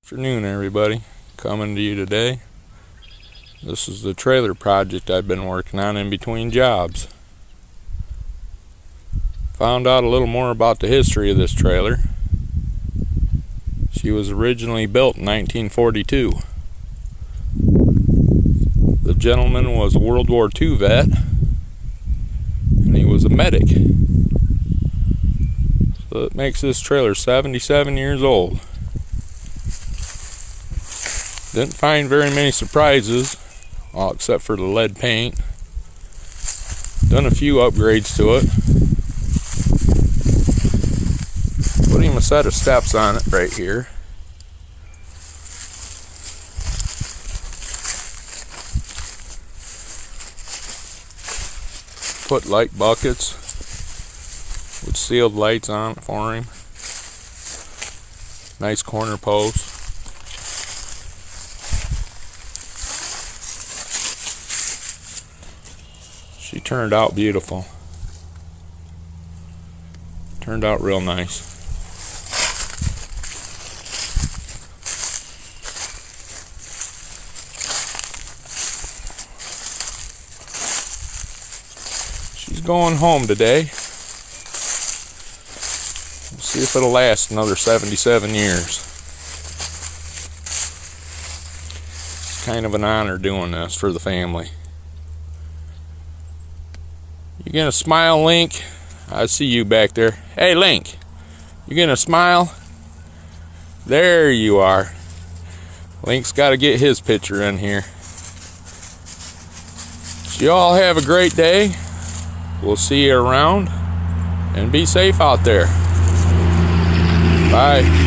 Afternoon, everybody. Coming to you today. This is the trailer project I've been working on in between jobs. Found out a little more about the history of this trailer. She was originally built in 1942. The gentleman was a World War II vet, and he was a medic. So it makes this trailer 77 years old. Didn't find very many surprises, all except for the lead paint. Done a few upgrades to it. Put him a set of steps on it right here. Put light buckets with sealed lights on it for him. Nice corner post. She turned out beautiful. Turned out real nice. She's going home today. We'll see if it'll last another 77 years. It's kind of an honor doing this for the family. You gonna smile, Link? I see you back there. Hey, Link, you gonna smile? There you are. Link's got to get his picture in here. So you all have a great day. We'll see you around, and be safe out there. Bye.